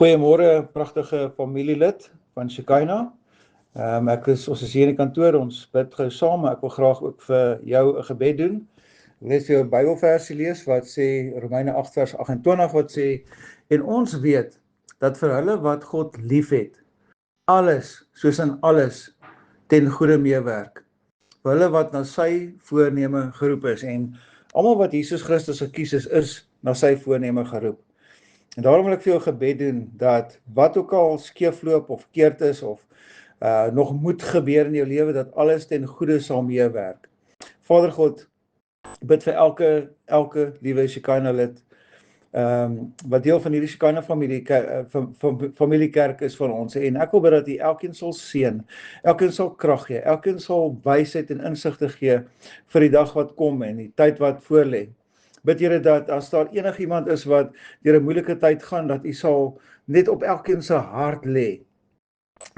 Goeiemôre, pragtige familielid van Shekinah. Ons is hier in die kantoor, ons bid gou saam, maar ek wil graag ook vir jou 'n gebed doen. Ek wil net vir jou 'n Bybelversie lees wat sê Romeine 8 vers 28 wat sê: En ons weet dat vir hulle wat God liefhet, alles, soos in alles, ten goeie meewerk. Vir hulle wat na sy voorneme geroep is, en almal wat Jesus Christus gekies is na sy voorneme geroep. En daarom wil ek vir jou gebed doen, dat wat ook al skeefloop of verkeerd is, of nog moet gebeur in jou lewe, dat alles ten goeie sal meewerk. Vader God, bid vir elke liewe Shekinah lid, wat deel van hierdie Shekinah familiekerk is van ons, en ek wil bid dat U elkeen sal seën, elkeen sal krag gee, elkeen sal wysheid en insig te gee vir die dag wat kom en die tyd wat voorlê. Bid Here dat as daar enigiemand is wat deur 'n moeilike tyd gaan, dat U sal net op elkeen se hart lê,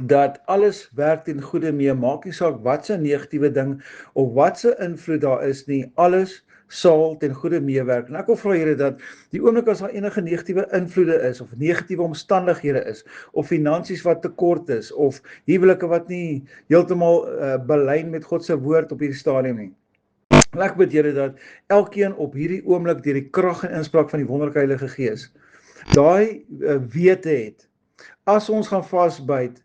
dat alles werk ten goeie mee, maak nie saak wat se negatiewe ding of wat se invloed daar is nie, alles sal ten goeie meewerk. En ek wil vra Here dat die oomblik as daar enige negatiewe invloede is, of negatiewe omstandighede is, of finansies wat tekort is, of huwelike wat nie heeltemal belyn met God se woord op hierdie stadium nie. Ek bid Here dat elkeen op hierdie oomblik deur die krag en inspraak van die wonderlike Heilige Gees daai wete het, as ons gaan vasbyt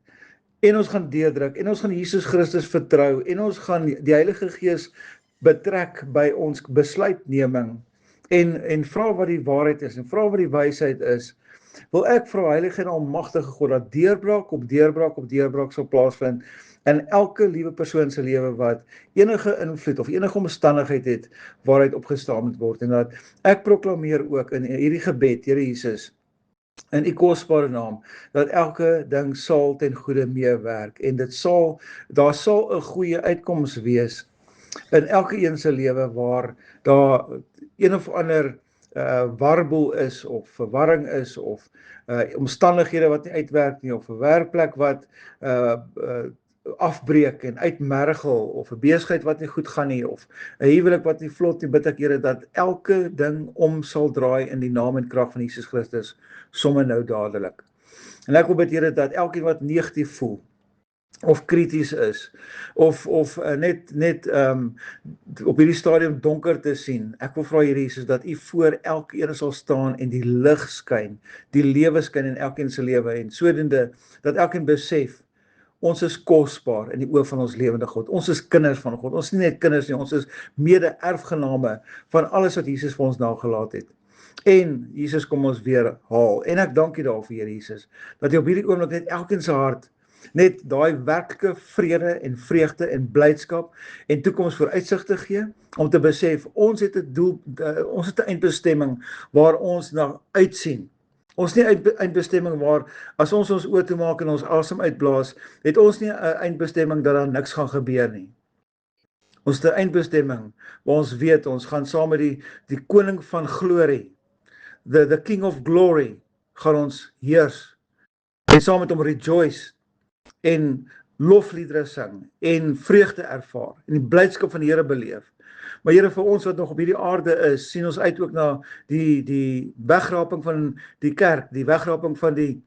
en ons gaan deurdruk en ons gaan Jesus Christus vertrou en ons gaan die Heilige Gees betrek by ons besluitneming en vra wat die waarheid is en vra wat die wysheid is, wil ek vra Heilige en Almagtige God dat deurbraak op deurbraak op deurbraak sal plaasvind in elke liewe persoon se lewe wat enige invloed of enige omstandigheid het waaruit opgestaan moet word, en dat ek proklameer ook in hierdie gebed, Here Jesus, in U kosbare naam, dat elke ding sal ten goeie meewerk en daar sal 'n goeie uitkoms wees in elke een se lewe waar daar een of ander warboel is of verwarring is of omstandighede wat nie uitwerk nie, of 'n werkplek wat afbreek en uitmergel, of 'n besigheid wat nie goed gaan nie, of 'n huwelik wat nie vlot nie, bid ek Here dat elke ding om sal draai in die naam en krag van Jesus Christus, sommer nou dadelik. En ek wil bid Here dat elkeen wat negatief voel, of krities is, of net op hierdie stadium donker te sien, ek wil vra Here Jesus dat U voor elkeen sal staan en die lig skyn, die lewe skyn in elkeen se lewe, en sodoende dat elkeen besef, ons is kosbaar in die oë van ons lewende God. Ons is kinders van God. Ons is nie net kinders nie, ons is mede-erfgename van alles wat Jesus vir ons nagelaat het. En Jesus kom ons weer haal. En ek dank U daarvoor, Here Jesus, dat U op hierdie oomblik net elkeen se hart net daai werklike vrede en vreugde en blydskap en toekoms vooruitsig te gee, om te besef, ons het 'n doel, ons het 'n eindbestemming waar ons na uitsien. Ons nie 'n eindbestemming waar, as ons oë toemaak en ons asem uitblaas, het ons nie 'n eindbestemming dat daar niks gaan gebeur nie. Ons het 'n eindbestemming waar ons weet, ons gaan saam met die koning van glorie, the King of Glory, gaan ons heers, en saam met hom rejoice, en lofliedere sing, en vreugde ervaar, en die blydskap van die Here beleef. Maar Here, vir ons wat nog op hierdie aarde is, sien ons uit ook na die wegraping van die kerk, die wegraping van die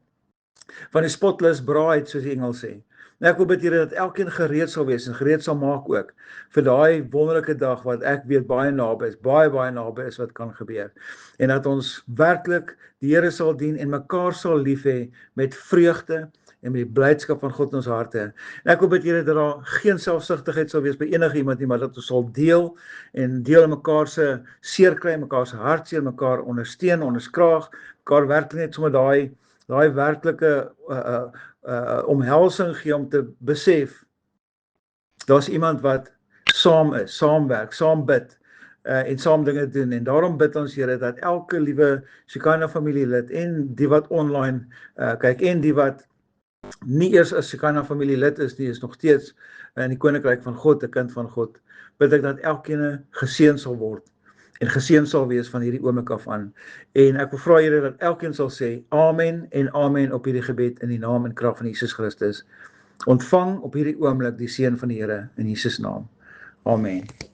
spotless bride, soos die Engels sê. En ek wil bid Here dat elkeen gereed sal wees en gereed sal maak ook vir daai wonderlike dag wat ek weet baie naby is, baie naby is wat kan gebeur. En dat ons werklik die Here sal dien en mekaar sal lief hê met vreugde en met die blydskap van God in ons harte. En ek wil bid Here dat daar geen selfsugtigheid sal wees by enige iemand nie, maar dat ons sal deel in mekaar se seer kry, mekaar se hartseer, mekaar ondersteun, onderskraag, mekaar werklik net sommer daai werklike omhelsing gee om te besef, daar's iemand wat saam is, saamwerk, saam bid, en saam dinge doen. En daarom bid ons Here dat elke liewe Shekinah familielid en die wat online kyk en die wat nie eers as Shekinah familielid is nie, is nog steeds in die koninkryk van God, 'n kind van God, bid ek dat elkeen geseën sal word en geseën sal wees van hierdie oomblik af aan. En ek wil vra Here dat elkeen sal sê amen en amen op hierdie gebed in die naam en krag van Jesus Christus. Ontvang op hierdie oomblik die seën van die Here in Jesus naam. Amen.